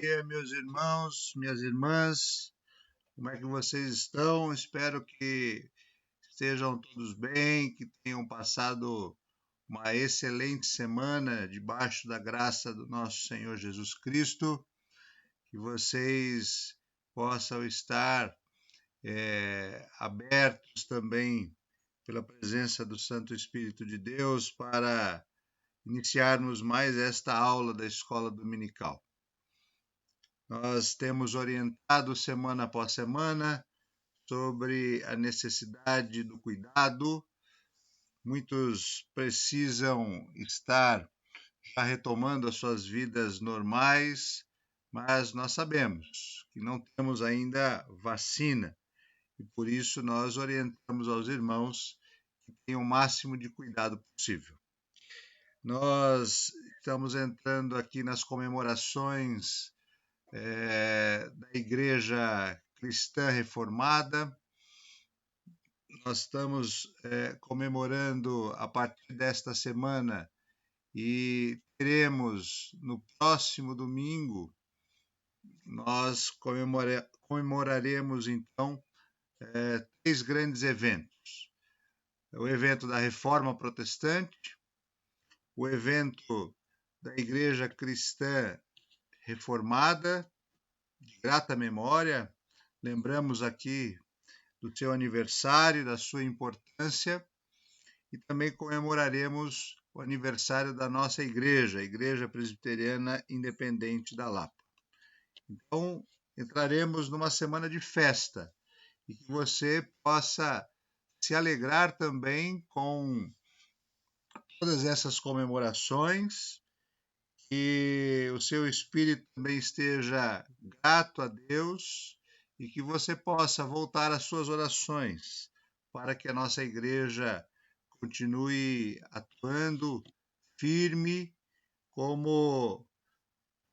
dia, meus irmãos, minhas irmãs. Como é que vocês estão? Espero que estejam todos bem, que tenham passado uma excelente semana debaixo da graça do nosso Senhor Jesus Cristo, que vocês possam estar abertos também pela presença do Santo Espírito de Deus para iniciarmos mais esta aula da escola dominical. Nós temos orientado semana após semana sobre a necessidade do cuidado. Muitos precisam estar já retomando as suas vidas normais, mas nós sabemos que não temos ainda vacina e por isso nós orientamos aos irmãos que tenham o máximo de cuidado possível. Nós estamos entrando aqui nas comemorações da Igreja Cristã Reformada. Nós estamos comemorando a partir desta semana e teremos no próximo domingo, nós comemoraremos então 3 grandes eventos. O evento da Reforma Protestante, o evento da Igreja Cristã Reformada, de grata memória, lembramos aqui do seu aniversário, da sua importância, e também comemoraremos o aniversário da nossa igreja, a Igreja Presbiteriana Independente da Lapa. Então, entraremos numa semana de festa, e que você possa se alegrar também com todas essas comemorações, que o seu espírito também esteja grato a Deus e que você possa voltar às suas orações para que a nossa igreja continue atuando firme, como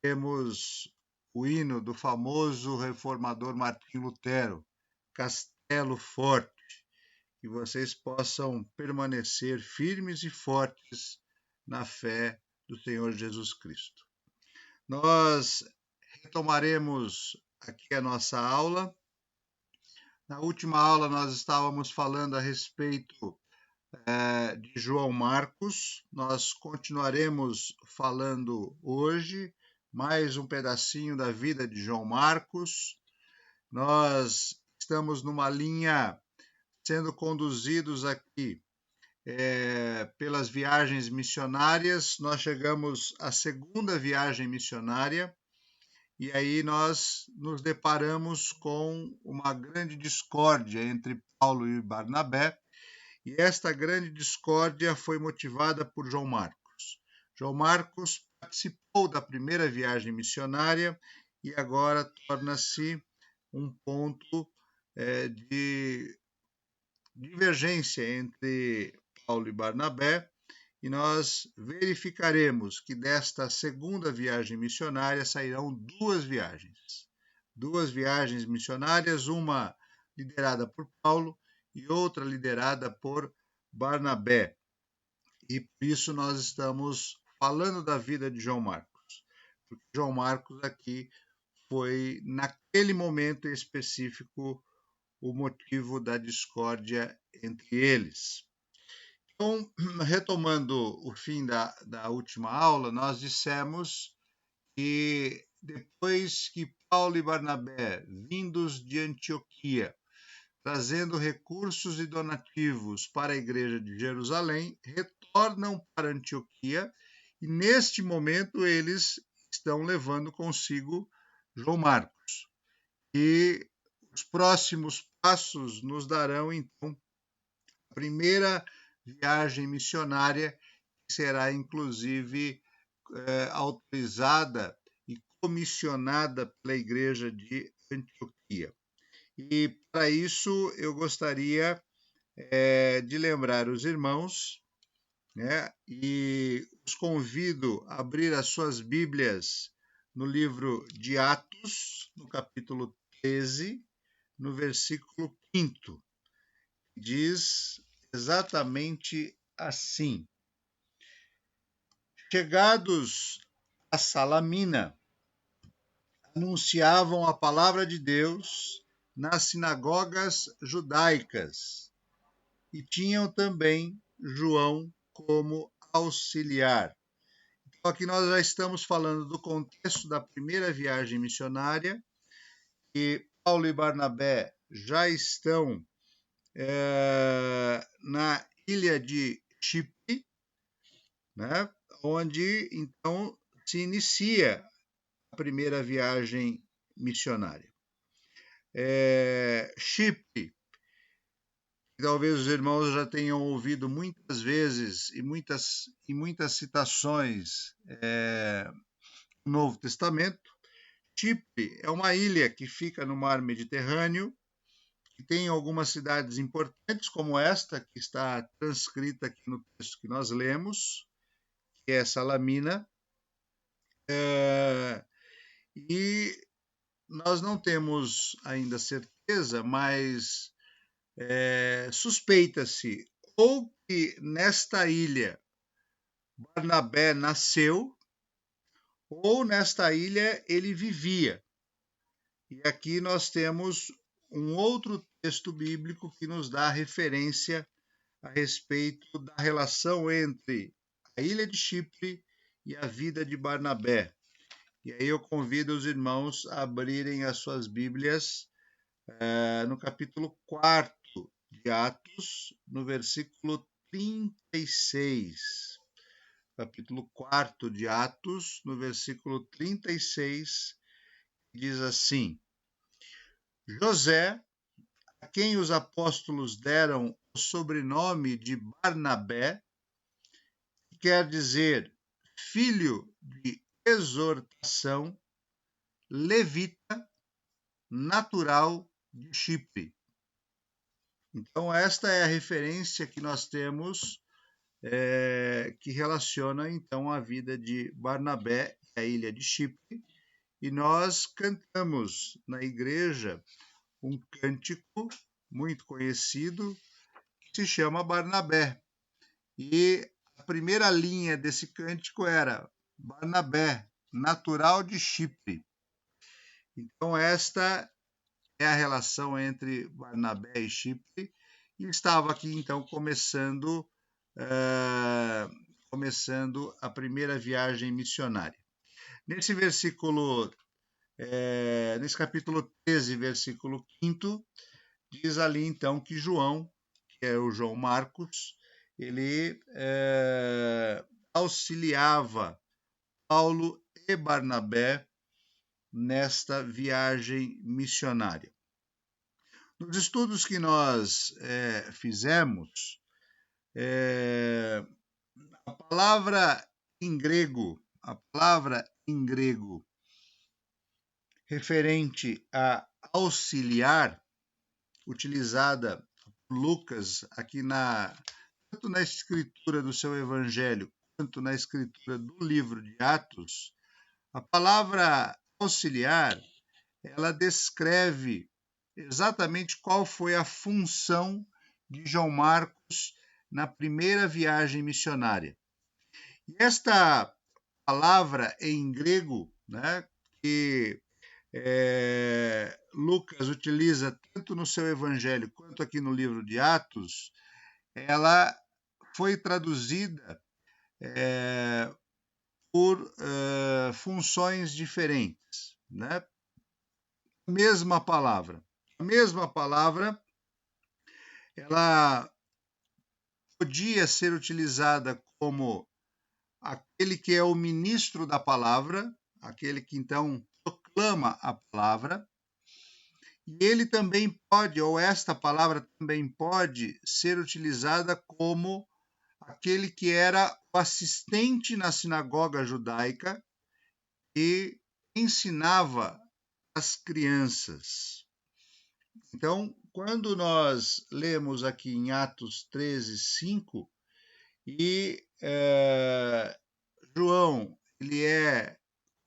temos o hino do famoso reformador Martim Lutero, Castelo Forte, que vocês possam permanecer firmes e fortes na fé do Senhor Jesus Cristo. Nós retomaremos aqui a nossa aula. Na última aula nós estávamos falando a respeito de João Marcos. Nós continuaremos falando hoje mais um pedacinho da vida de João Marcos. Nós estamos numa linha sendo conduzidos aqui pelas viagens missionárias. Nós chegamos à segunda viagem missionária e aí nós nos deparamos com uma grande discórdia entre Paulo e Barnabé, e esta grande discórdia foi motivada por João Marcos. João Marcos participou da primeira viagem missionária e agora torna-se um ponto de divergência entre Paulo e Barnabé, e nós verificaremos que desta segunda viagem missionária sairão duas viagens missionárias, uma liderada por Paulo e outra liderada por Barnabé. E por isso nós estamos falando da vida de João Marcos, porque João Marcos aqui foi, naquele momento específico, o motivo da discórdia entre eles. Então, retomando o fim da última aula, nós dissemos que depois que Paulo e Barnabé, vindos de Antioquia, trazendo recursos e donativos para a igreja de Jerusalém, retornam para Antioquia e neste momento eles estão levando consigo João Marcos. E os próximos passos nos darão, então, a primeira viagem missionária, que será, inclusive, autorizada e comissionada pela igreja de Antioquia. E, para isso, eu gostaria de lembrar os irmãos, né, e os convido a abrir as suas Bíblias no livro de Atos, no capítulo 13, no versículo 5º, diz exatamente assim: chegados a Salamina, anunciavam a palavra de Deus nas sinagogas judaicas e tinham também João como auxiliar. Então, aqui nós já estamos falando do contexto da primeira viagem missionária, que Paulo e Barnabé já estão na ilha de Chipre, né, onde então se inicia a primeira viagem missionária. Chipre, talvez os irmãos já tenham ouvido muitas vezes e muitas citações no Novo Testamento. Chipre é uma ilha que fica no mar Mediterrâneo, que tem algumas cidades importantes, como esta, que está transcrita aqui no texto que nós lemos, que é Salamina, e nós não temos ainda certeza, mas suspeita-se ou que nesta ilha Barnabé nasceu, ou nesta ilha ele vivia. E aqui nós temos um outro texto bíblico que nos dá referência a respeito da relação entre a ilha de Chipre e a vida de Barnabé. E aí eu convido os irmãos a abrirem as suas Bíblias no capítulo 4 de Atos, no versículo 36. Capítulo 4 de Atos, no versículo 36, diz assim: José, a quem os apóstolos deram o sobrenome de Barnabé, que quer dizer filho de exortação, levita, natural de Chipre. Então, esta é a referência que nós temos que relaciona, então, a vida de Barnabé e a ilha de Chipre. E nós cantamos na igreja um cântico muito conhecido que se chama Barnabé. E a primeira linha desse cântico era Barnabé, natural de Chipre. Então, esta é a relação entre Barnabé e Chipre, e estava aqui, então, começando a primeira viagem missionária. Nesse versículo, nesse capítulo 13, versículo 5, diz ali, então, que João, que é o João Marcos, ele auxiliava Paulo e Barnabé nesta viagem missionária. Nos estudos que nós fizemos, a palavra em grego referente a auxiliar, utilizada por Lucas aqui tanto na escritura do seu evangelho quanto na escritura do livro de Atos, a palavra auxiliar, ela descreve exatamente qual foi a função de João Marcos na primeira viagem missionária. E esta palavra em grego, né, que Lucas utiliza tanto no seu evangelho quanto aqui no livro de Atos, ela foi traduzida por funções diferentes, né? A mesma palavra, ela podia ser utilizada como aquele que é o ministro da palavra, aquele que então proclama a palavra, e ele também pode, ou esta palavra também pode ser utilizada como aquele que era o assistente na sinagoga judaica e ensinava as crianças. Então, quando nós lemos aqui em Atos 13, 5, e João ele é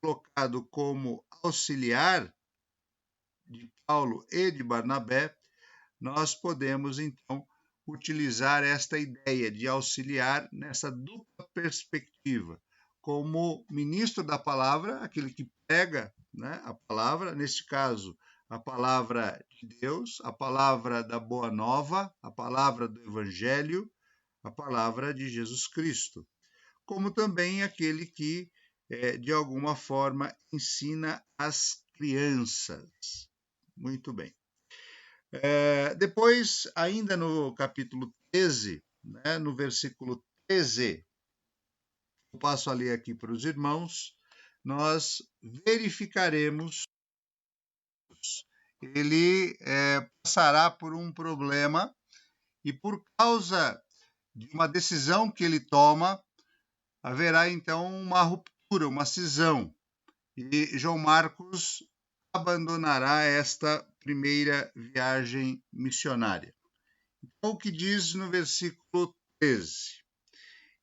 colocado como auxiliar de Paulo e de Barnabé, nós podemos então utilizar esta ideia de auxiliar nessa dupla perspectiva. como ministro da palavra, aquele que prega, né, a palavra, neste caso, a palavra de Deus, a palavra da boa nova, a palavra do evangelho, a palavra de Jesus Cristo, como também aquele que, de alguma forma, ensina as crianças. Muito bem. Depois, ainda no capítulo 13, né, no versículo 13, eu passo a ler aqui para os irmãos, nós verificaremos, ele passará por um problema e por causa de uma decisão que ele toma, haverá então uma ruptura, uma cisão, e João Marcos abandonará esta primeira viagem missionária. Então, o que diz no versículo 13?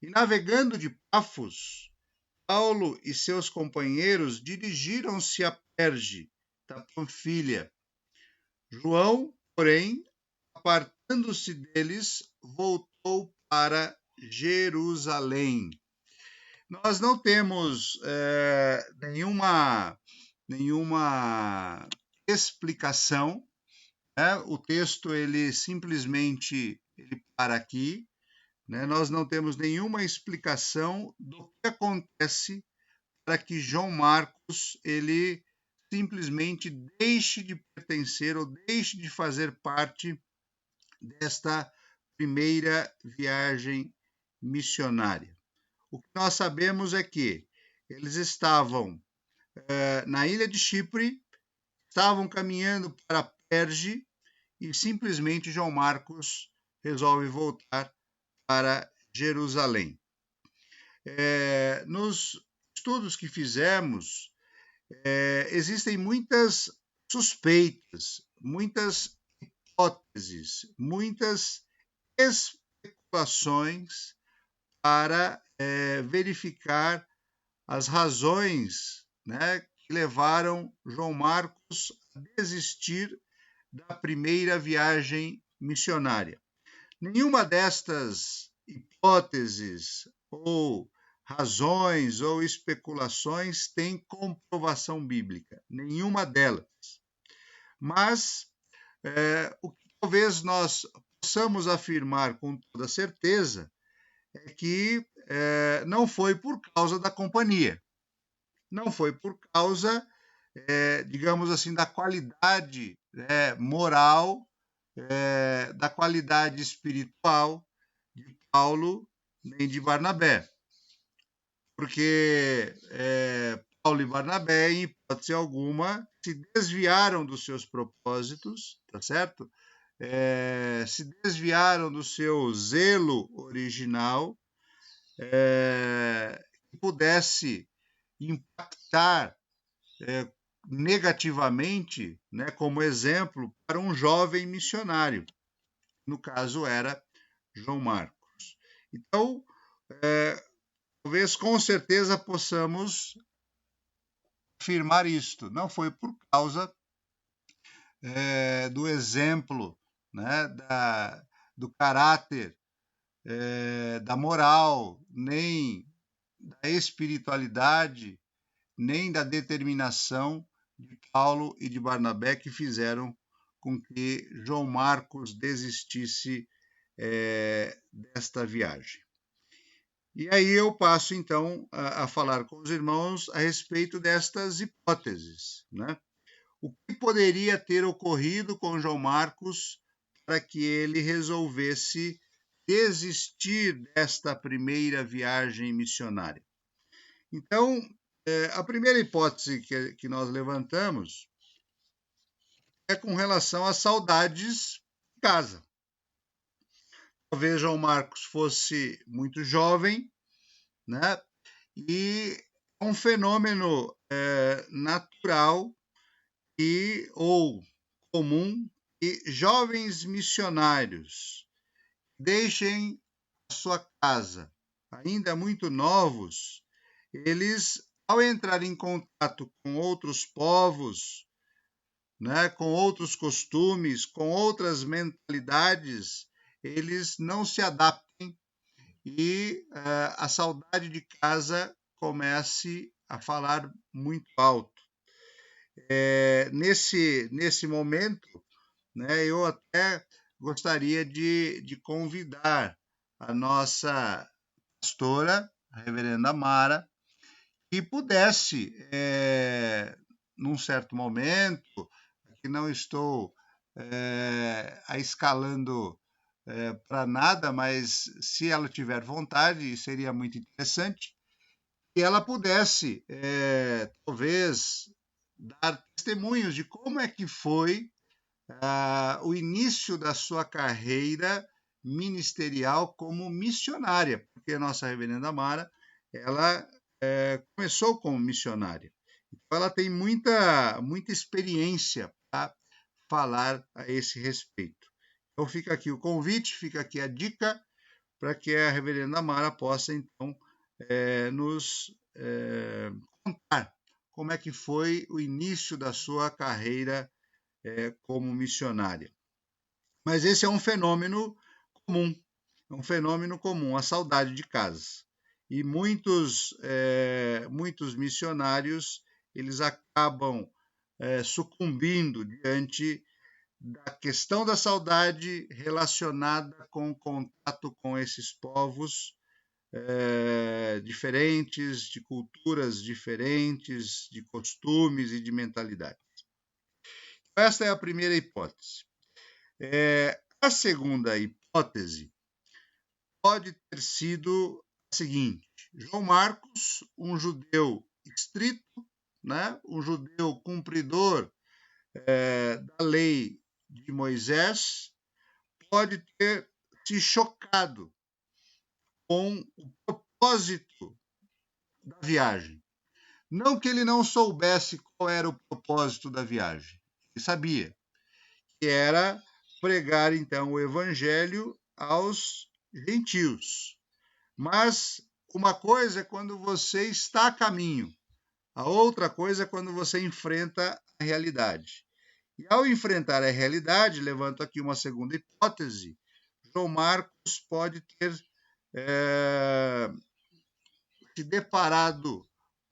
E navegando de Pafos, Paulo e seus companheiros dirigiram-se a Perge, da Panfilha. João, porém, apartando-se deles, voltou para Jerusalém. Nós não temos nenhuma explicação, né? O texto ele simplesmente para aqui, né? Nós não temos nenhuma explicação do que acontece para que João Marcos ele simplesmente deixe de pertencer ou deixe de fazer parte desta primeira viagem missionária. O que nós sabemos é que eles estavam na ilha de Chipre, estavam caminhando para Perge e simplesmente João Marcos resolve voltar para Jerusalém. Nos estudos que fizemos, existem muitas suspeitas, muitas hipóteses, muitas especulações para verificar as razões, né, que levaram João Marcos a desistir da primeira viagem missionária. Nenhuma destas hipóteses ou razões ou especulações tem comprovação bíblica, nenhuma delas. Mas o que talvez nós possamos afirmar com toda certeza é que não foi por causa da companhia, não foi por causa, digamos assim, da qualidade moral, da qualidade espiritual de Paulo nem de Barnabé, porque Paulo e Barnabé, em hipótese alguma, se desviaram dos seus propósitos, tá certo? Se desviaram do seu zelo original, que pudesse impactar negativamente, né, como exemplo, para um jovem missionário. No caso, era João Marcos. Então, talvez com certeza possamos afirmar isto. Não foi por causa do exemplo, né, do caráter, da moral, nem da espiritualidade, nem da determinação de Paulo e de Barnabé que fizeram com que João Marcos desistisse desta viagem. E aí eu passo então a falar com os irmãos a respeito destas hipóteses, né? O que poderia ter ocorrido com João Marcos para que ele resolvesse desistir desta primeira viagem missionária? Então, a primeira hipótese que nós levantamos é com relação às saudades de casa. Talvez João Marcos fosse muito jovem, né? E é um fenômeno natural ou comum que jovens missionários deixem a sua casa, ainda muito novos, eles, ao entrar em contato com outros povos, né, com outros costumes, com outras mentalidades, eles não se adaptem e a saudade de casa comece a falar muito alto. Nesse momento, né, eu até gostaria de convidar a nossa pastora, a reverenda Mara, que pudesse, num certo momento, que não estou a escalando para nada, mas se ela tiver vontade, seria muito interessante, que ela pudesse, talvez, dar testemunhos de como é que foi o início da sua carreira ministerial como missionária, porque a nossa reverenda Mara, ela começou como missionária. Então, ela tem muita experiência para falar a esse respeito. Então, fica aqui o convite, fica aqui a dica para que a reverenda Mara possa, então, nos contar como é que foi o início da sua carreira como missionária. Mas esse é um fenômeno comum, a saudade de casa. E muitos missionários, eles acabam sucumbindo diante da questão da saudade relacionada com o contato com esses povos diferentes, de culturas diferentes, de costumes e de mentalidades. Esta é a primeira hipótese. A segunda hipótese pode ter sido a seguinte: João Marcos, um judeu estrito, né, um judeu cumpridor da lei de Moisés, pode ter se chocado com o propósito da viagem. Não que ele não soubesse qual era o propósito da viagem, ele sabia, que era pregar, então, o evangelho aos gentios. Mas uma coisa é quando você está a caminho, a outra coisa é quando você enfrenta a realidade. E ao enfrentar a realidade, levanto aqui uma segunda hipótese, João Marcos pode ter se deparado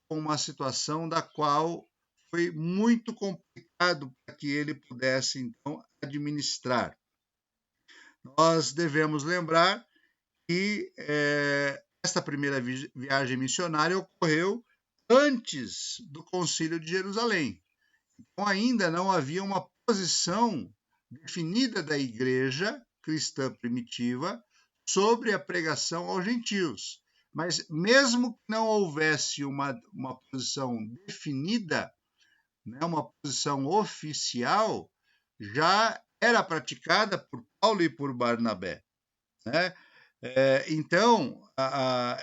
com uma situação da qual foi muito complicado para que ele pudesse, então, administrar. Nós devemos lembrar que esta primeira viagem missionária ocorreu antes do Concílio de Jerusalém. Então, ainda não havia uma posição definida da igreja cristã primitiva sobre a pregação aos gentios. Mas, mesmo que não houvesse uma posição definida, né, uma posição oficial, já era praticada por Paulo e por Barnabé. Né? Então,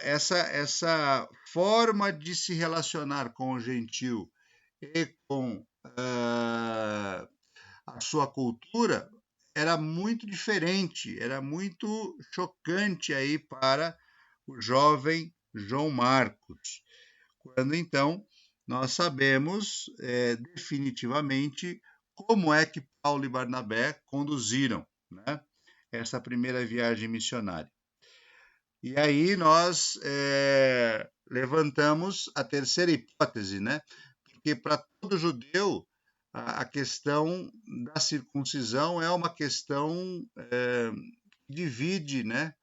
essa forma de se relacionar com o gentil e com a sua cultura era muito diferente, era muito chocante aí para o jovem João Marcos. Quando, então, nós sabemos definitivamente como é que Paulo e Barnabé conduziram, né, essa primeira viagem missionária. E aí nós levantamos a terceira hipótese, né? Porque para todo judeu a questão da circuncisão é uma questão que divide, né,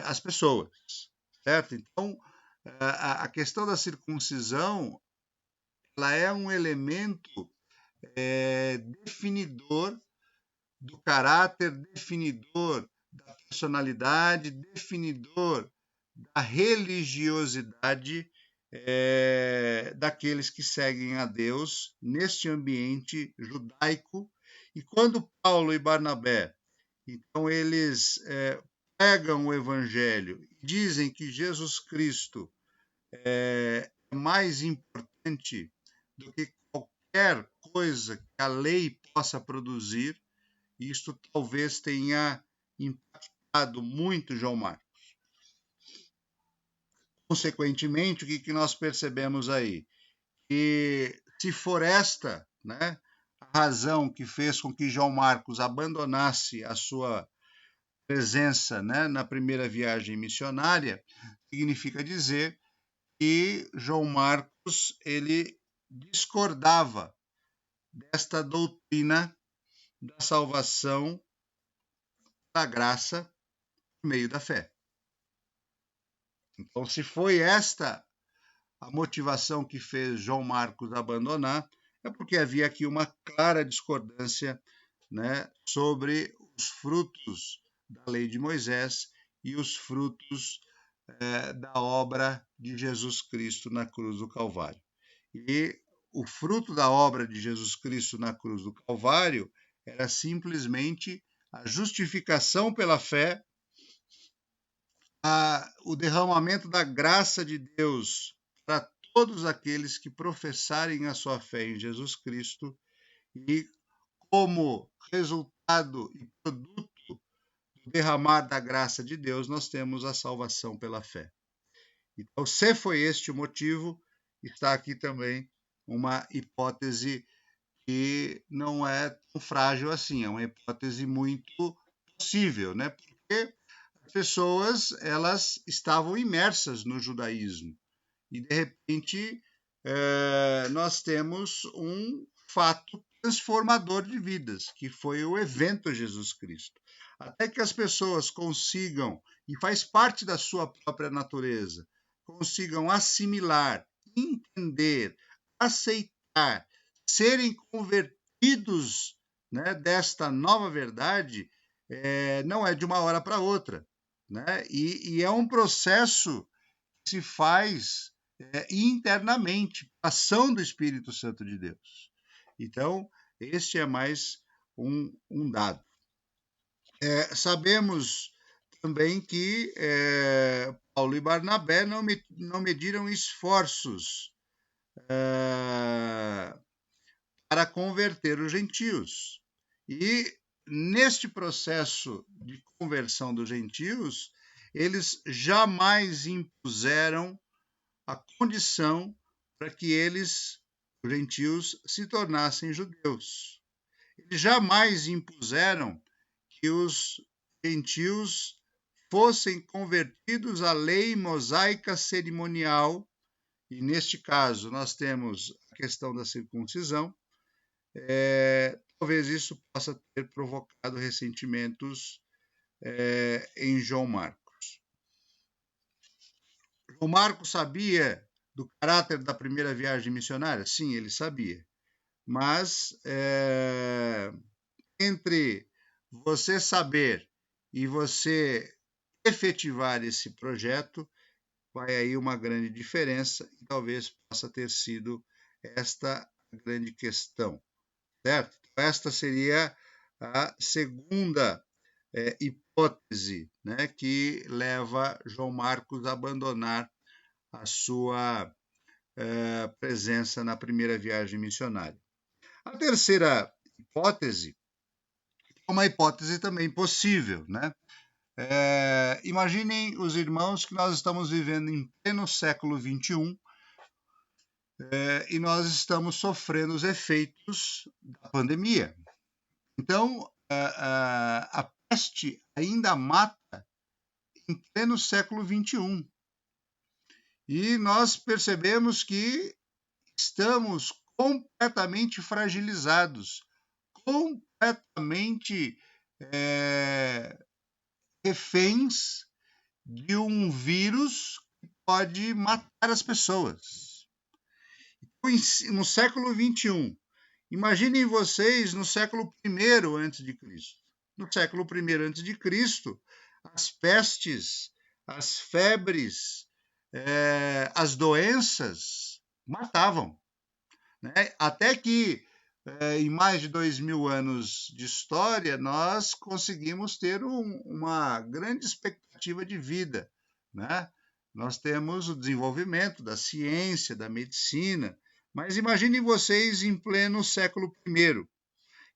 as pessoas, certo? Então, a questão da circuncisão ela é um elemento definidor do caráter, definidor da personalidade, definidor da religiosidade daqueles que seguem a Deus neste ambiente judaico. E quando Paulo e Barnabé, então eles pregam o evangelho e dizem que Jesus Cristo é mais importante do que qualquer coisa que a lei possa produzir, isto talvez tenha impactado muito João Marcos. Consequentemente, o que nós percebemos aí? Que se for esta, né, a razão que fez com que João Marcos abandonasse a sua presença, né, na primeira viagem missionária, significa dizer que João Marcos ele discordava desta doutrina da salvação da graça por meio da fé. Então, se foi esta a motivação que fez João Marcos abandonar, é porque havia aqui uma clara discordância, né, sobre os frutos da lei de Moisés e os frutos da obra de Jesus Cristo na cruz do Calvário. E o fruto da obra de Jesus Cristo na cruz do Calvário era simplesmente a justificação pela fé, o derramamento da graça de Deus para todos aqueles que professarem a sua fé em Jesus Cristo, e como resultado e produto do derramar da graça de Deus, nós temos a salvação pela fé. Então, se foi este o motivo, está aqui também uma hipótese que não é tão frágil assim, é uma hipótese muito possível, né? Porque as pessoas elas estavam imersas no judaísmo e de repente nós temos um fato transformador de vidas, que foi o evento Jesus Cristo. Até que as pessoas consigam, e faz parte da sua própria natureza, consigam assimilar, entender, aceitar, serem convertidos, né, desta nova verdade, não é de uma hora para outra, né? E é um processo que se faz internamente, ação do Espírito Santo de Deus. Então, este é mais um dado. Sabemos também que Paulo e Barnabé não mediram esforços para converter os gentios. E neste processo de conversão dos gentios, eles jamais impuseram a condição para que eles, os gentios, se tornassem judeus. Eles jamais impuseram que os gentios fossem convertidos à lei mosaica cerimonial, e neste caso nós temos a questão da circuncisão. Talvez isso possa ter provocado ressentimentos em João Marcos. João Marcos sabia do caráter da primeira viagem missionária? Sim, ele sabia. Mas entre você saber e você efetivar esse projeto, vai aí uma grande diferença, e talvez possa ter sido esta a grande questão, certo? Esta seria a segunda hipótese, né, que leva João Marcos a abandonar a sua presença na primeira viagem missionária. A terceira hipótese é uma hipótese também possível, né? Imaginem os irmãos que nós estamos vivendo em pleno século XXI e nós estamos sofrendo os efeitos da pandemia. Então, a peste ainda mata em pleno século XXI. E nós percebemos que estamos completamente fragilizados, completamente reféns de um vírus que pode matar as pessoas. No século XXI, imaginem vocês no século I a.C. No século I a.C., as pestes, as febres, as doenças matavam, né? Até que em mais de 2.000 anos de história, nós conseguimos ter uma grande expectativa de vida, né? Nós temos o desenvolvimento da ciência, da medicina, mas imaginem vocês em pleno século I.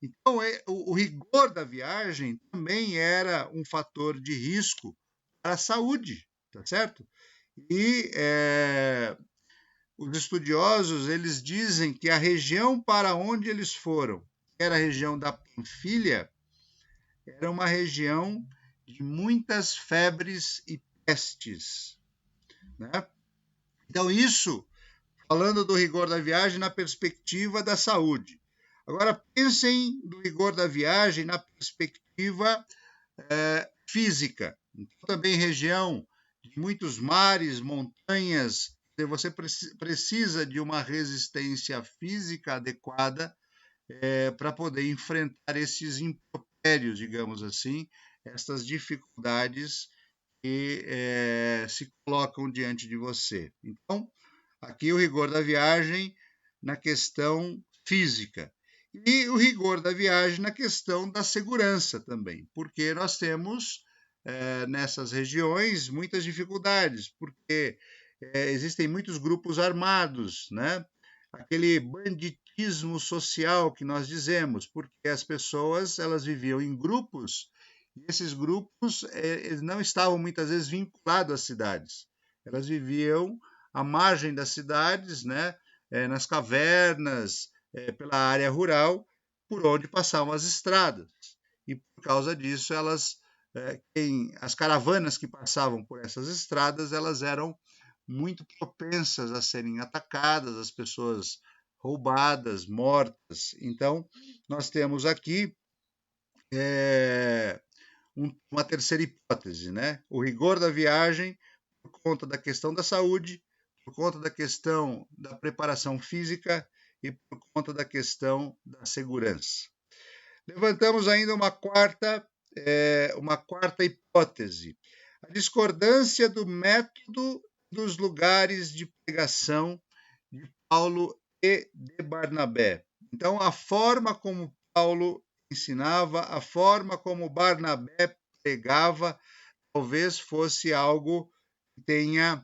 Então, o rigor da viagem também era um fator de risco para a saúde, tá certo? E os estudiosos eles dizem que a região para onde eles foram, que era a região da Panfilha, era uma região de muitas febres e pestes, né? Então, isso falando do rigor da viagem na perspectiva da saúde. Agora, pensem do rigor da viagem na perspectiva física. Então, também região de muitos mares, montanhas, você precisa de uma resistência física adequada para poder enfrentar esses impropérios, digamos assim, essas dificuldades que se colocam diante de você. Então, aqui o rigor da viagem na questão física. E o rigor da viagem na questão da segurança também, porque nós temos nessas regiões muitas dificuldades, porque existem muitos grupos armados, né? Aquele banditismo social que nós dizemos, porque as pessoas elas viviam em grupos e esses grupos eles não estavam muitas vezes vinculados às cidades, elas viviam à margem das cidades, né? Nas cavernas, pela área rural, por onde passavam as estradas. E por causa disso, as caravanas que passavam por essas estradas, elas eram muito propensas a serem atacadas, as pessoas roubadas, mortas. Então, nós temos aqui uma terceira hipótese, né? O rigor da viagem por conta da questão da saúde, por conta da questão da preparação física e por conta da questão da segurança. Levantamos ainda uma quarta hipótese, a discordância do método dos lugares de pregação de Paulo e de Barnabé. Então, a forma como Paulo ensinava, a forma como Barnabé pregava, talvez fosse algo que tenha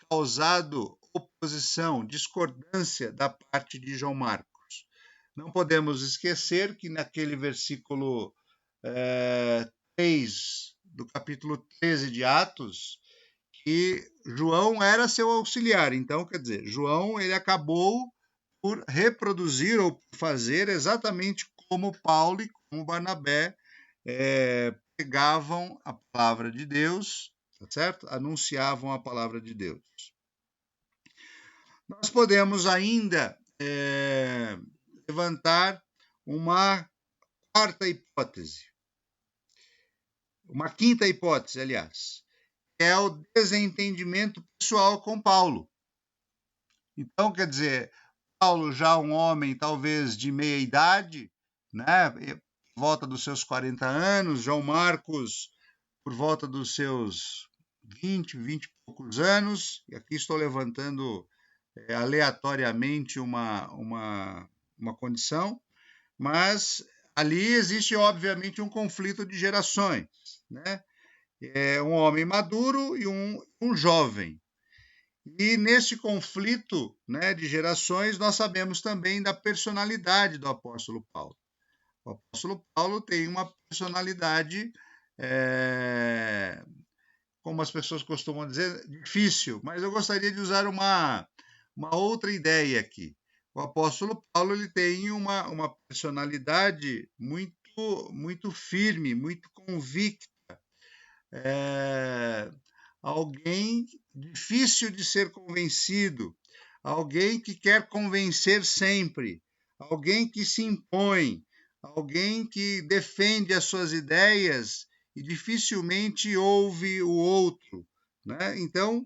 causado oposição, discordância da parte de João Marcos. Não podemos esquecer que naquele versículo 3 do capítulo 13 de Atos, que João era seu auxiliar. Então, quer dizer, João ele acabou por reproduzir ou por fazer exatamente como Paulo e como Barnabé pregavam a palavra de Deus, tá certo? Anunciavam a palavra de Deus. Nós podemos ainda levantar uma quinta hipótese, aliás, que é o desentendimento pessoal com Paulo. Então, quer dizer, Paulo já um homem talvez de meia idade, né, por volta dos seus 40 anos, João Marcos por volta dos seus 20 e poucos anos, e aqui estou levantando aleatoriamente uma condição, mas ali existe obviamente um conflito de gerações, né? Um homem maduro e um jovem. E nesse conflito, né, de gerações, nós sabemos também da personalidade do apóstolo Paulo. O apóstolo Paulo tem uma personalidade, como as pessoas costumam dizer, difícil, mas eu gostaria de usar uma outra ideia aqui. O apóstolo Paulo ele tem uma personalidade muito firme, muito convicta, alguém difícil de ser convencido, alguém que quer convencer sempre, alguém que se impõe, alguém que defende as suas ideias e dificilmente ouve o outro, né? Então,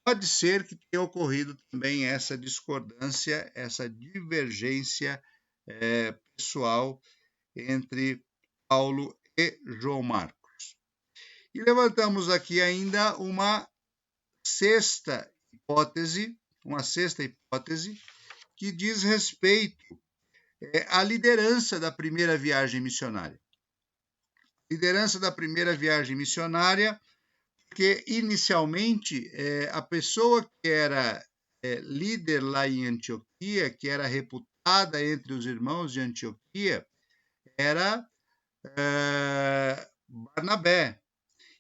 pode ser que tenha ocorrido também essa discordância, essa divergência pessoal entre Paulo e João Marcos. E levantamos aqui ainda uma sexta hipótese, que diz respeito à liderança da primeira viagem missionária. Liderança da primeira viagem missionária, porque inicialmente a pessoa que era líder lá em Antioquia, que era reputada entre os irmãos de Antioquia, era Barnabé.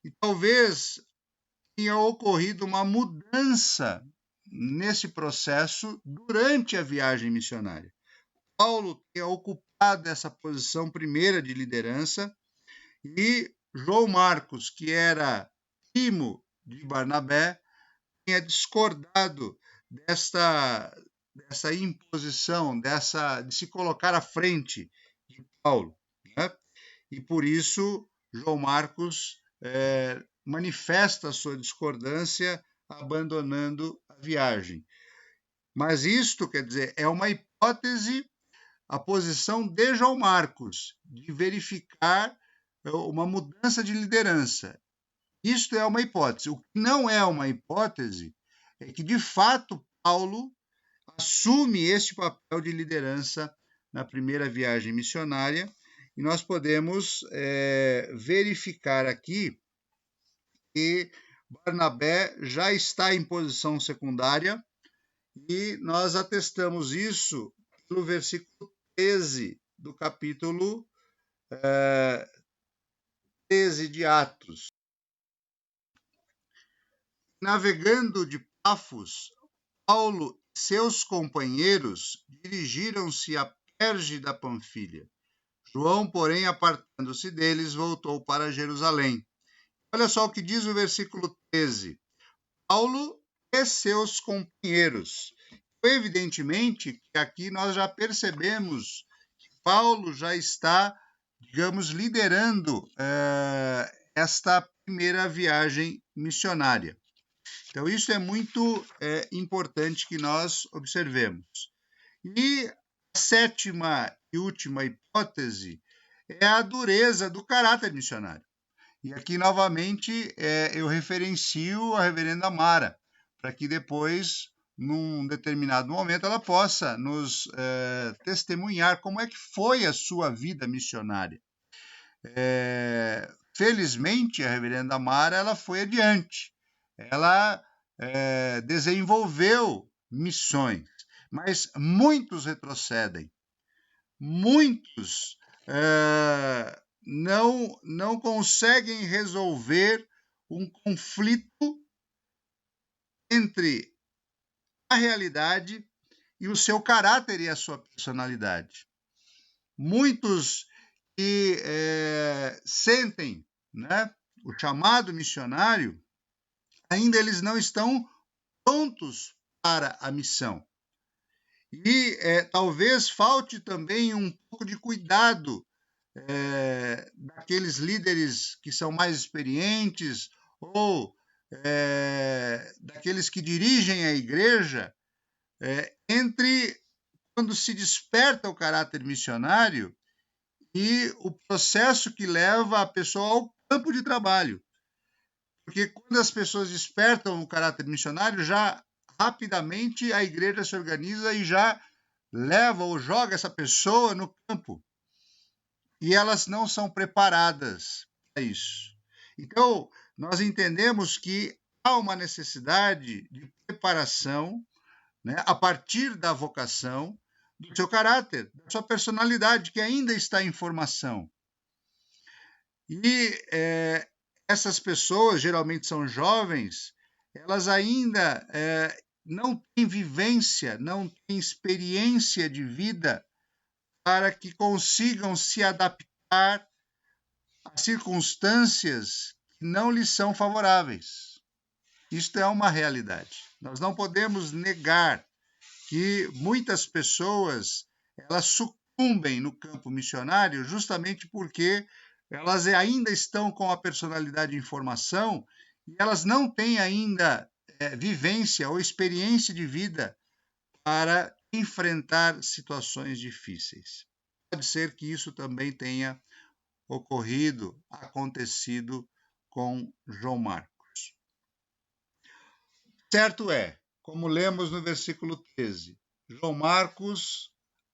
E talvez tenha ocorrido uma mudança nesse processo durante a viagem missionária. Paulo tenha ocupado essa posição primeira de liderança e João Marcos, que era primo de Barnabé, tenha discordado dessa imposição, de se colocar à frente de Paulo, né? E por isso João Marcos manifesta a sua discordância abandonando a viagem. Mas isto, quer dizer, é uma hipótese, a posição de João Marcos, de verificar uma mudança de liderança. Isto é uma hipótese. O que não é uma hipótese é que, de fato, Paulo assume este papel de liderança na primeira viagem missionária, e nós podemos verificar aqui que Barnabé já está em posição secundária, e nós atestamos isso pelo versículo 13 do capítulo 13 de Atos. Navegando de Pafos, Paulo e seus companheiros dirigiram-se a Perge da Panfilha. João, porém, apartando-se deles, voltou para Jerusalém. Olha só o que diz o versículo 13. Paulo e seus companheiros. Evidentemente que aqui nós já percebemos que Paulo já está, digamos, liderando esta primeira viagem missionária. Então, isso é muito importante que nós observemos. E a sétima e última hipótese é a dureza do caráter missionário. E aqui, novamente, eu referencio a reverenda Mara, para que depois, num determinado momento, ela possa nos testemunhar como é que foi a sua vida missionária. Felizmente, a reverenda Mara ela foi adiante. Ela desenvolveu missões, mas muitos retrocedem. Muitos não conseguem resolver um conflito entre a realidade e o seu caráter e a sua personalidade. Muitos que sentem, né, o chamado missionário, ainda eles não estão prontos para a missão. E talvez falte também um pouco de cuidado daqueles líderes que são mais experientes ou daqueles que dirigem a igreja, entre quando se desperta o caráter missionário e o processo que leva a pessoa ao campo de trabalho. Porque quando as pessoas despertam o caráter missionário, já rapidamente a igreja se organiza e já leva ou joga essa pessoa no campo. E elas não são preparadas para isso. Então, nós entendemos que há uma necessidade de preparação, né, a partir da vocação, do seu caráter, da sua personalidade, que ainda está em formação. E essas pessoas, geralmente são jovens, elas ainda não têm vivência, não têm experiência de vida para que consigam se adaptar a circunstâncias que não lhes são favoráveis. Isto é uma realidade. Nós não podemos negar que muitas pessoas elas sucumbem no campo missionário justamente porque elas ainda estão com a personalidade em formação e elas não têm ainda vivência ou experiência de vida para enfrentar situações difíceis. Pode ser que isso também tenha acontecido com João Marcos. Certo é, como lemos no versículo 13, João Marcos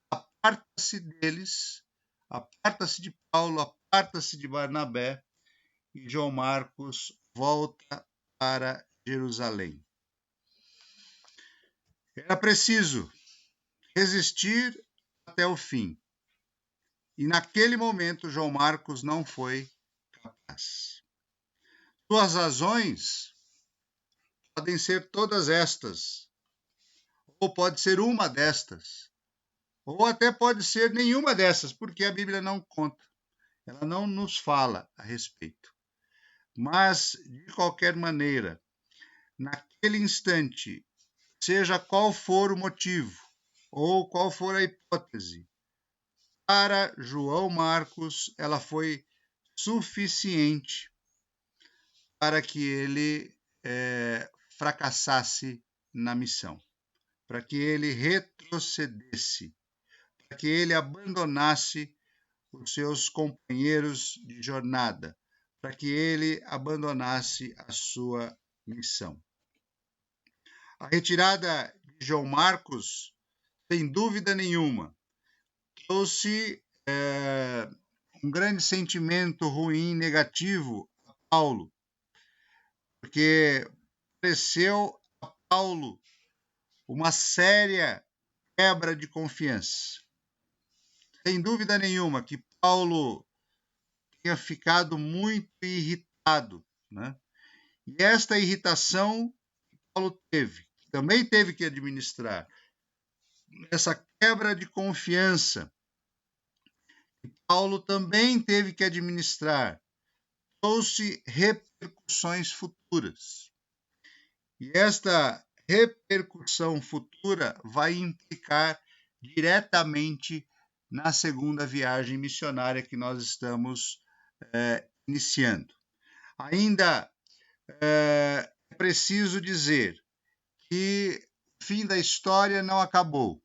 aparta-se deles, aparta-se de Paulo, aparta-se de Barnabé, e João Marcos volta para Jerusalém. Era preciso resistir até o fim. E naquele momento, João Marcos não foi capaz. Suas razões podem ser todas estas, ou pode ser uma destas, ou até pode ser nenhuma dessas, porque a Bíblia não conta, ela não nos fala a respeito. Mas, de qualquer maneira, naquele instante, seja qual for o motivo ou qual for a hipótese, para João Marcos, ela foi suficiente para que ele fracassasse na missão, para que ele retrocedesse, para que ele abandonasse os seus companheiros de jornada, para que ele abandonasse a sua missão. A retirada de João Marcos, sem dúvida nenhuma, trouxe um grande sentimento ruim, negativo a Paulo, porque pareceu a Paulo uma séria quebra de confiança. Sem dúvida nenhuma que Paulo tinha ficado muito irritado, né? E esta irritação que Paulo também teve que administrar, essa quebra de confiança que Paulo também teve que administrar, trouxe repercussões futuras. E esta repercussão futura vai implicar diretamente na segunda viagem missionária que nós estamos iniciando. Ainda é preciso dizer que o fim da história não acabou.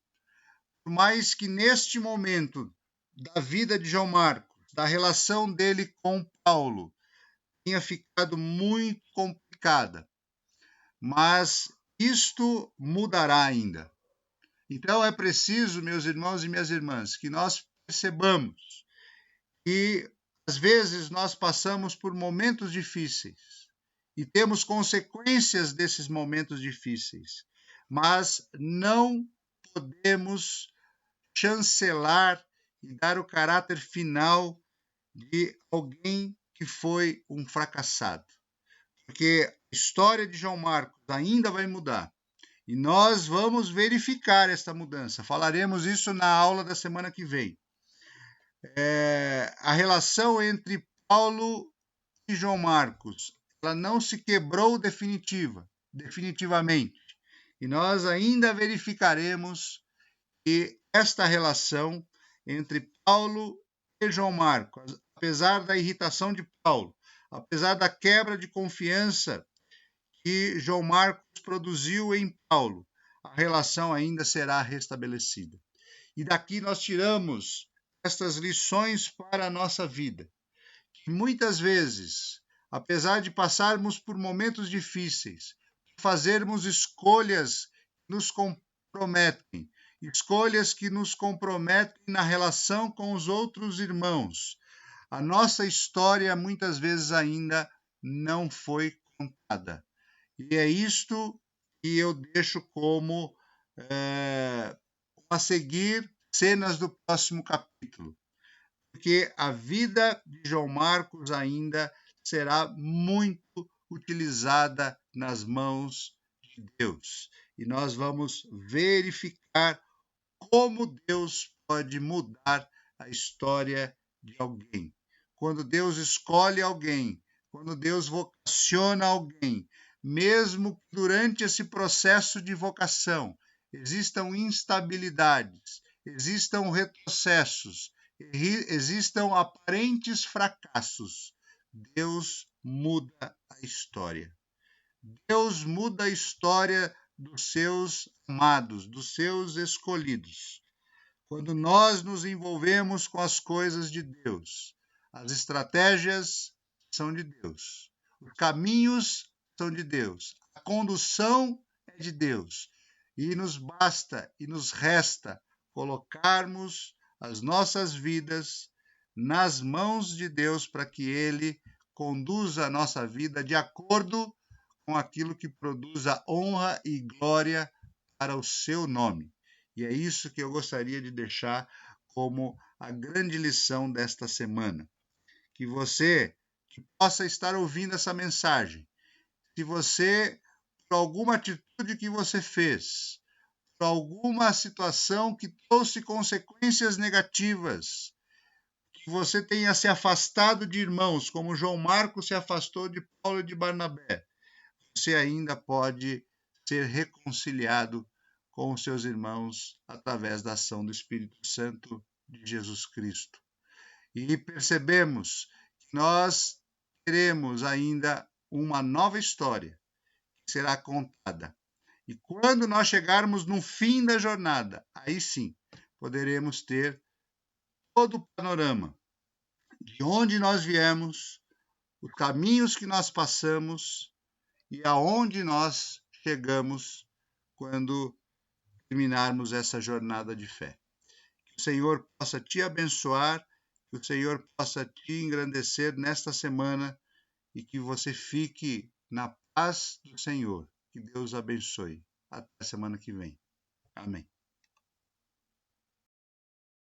Por mais que neste momento da vida de João Marcos, da relação dele com Paulo, tenha ficado muito complicada, mas isto mudará ainda. Então é preciso, meus irmãos e minhas irmãs, que nós percebamos que às vezes nós passamos por momentos difíceis e temos consequências desses momentos difíceis, mas não podemos chancelar e dar o caráter final de alguém que foi um fracassado. Porque a história de João Marcos ainda vai mudar. E nós vamos verificar esta mudança. Falaremos isso na aula da semana que vem. A relação entre Paulo e João Marcos, ela não se quebrou definitivamente. E nós ainda verificaremos que esta relação entre Paulo e João Marcos, apesar da irritação de Paulo, apesar da quebra de confiança que João Marcos produziu em Paulo, a relação ainda será restabelecida. E daqui nós tiramos estas lições para a nossa vida. Que muitas vezes, apesar de passarmos por momentos difíceis, fazermos escolhas que nos comprometem, escolhas que nos comprometem na relação com os outros irmãos, a nossa história muitas vezes ainda não foi contada. E é isto que eu deixo como a seguir cenas do próximo capítulo. Porque a vida de João Marcos ainda será muito utilizada nas mãos de Deus. E nós vamos verificar como Deus pode mudar a história de alguém. Quando Deus escolhe alguém, quando Deus vocaciona alguém, mesmo que durante esse processo de vocação existam instabilidades, existam retrocessos, existam aparentes fracassos, Deus muda a história. Deus muda a história dos seus amados, dos seus escolhidos. Quando nós nos envolvemos com as coisas de Deus, as estratégias são de Deus, os caminhos são de Deus, a condução é de Deus. E nos basta e nos resta colocarmos as nossas vidas nas mãos de Deus para que Ele conduza a nossa vida de acordo com aquilo que produza honra e glória para o seu nome. E é isso que eu gostaria de deixar como a grande lição desta semana. Que você que possa estar ouvindo essa mensagem, se você, por alguma atitude que você fez, por alguma situação que trouxe consequências negativas, que você tenha se afastado de irmãos, como João Marcos se afastou de Paulo e de Barnabé, você ainda pode ser reconciliado com os seus irmãos através da ação do Espírito Santo de Jesus Cristo. E percebemos que nós teremos ainda uma nova história que será contada. E quando nós chegarmos no fim da jornada, aí sim, poderemos ter todo o panorama de onde nós viemos, os caminhos que nós passamos e aonde nós chegamos quando terminarmos essa jornada de fé. Que o Senhor possa te abençoar, que o Senhor possa te engrandecer nesta semana e que você fique na paz do Senhor. Que Deus abençoe. Até a semana que vem. Amém.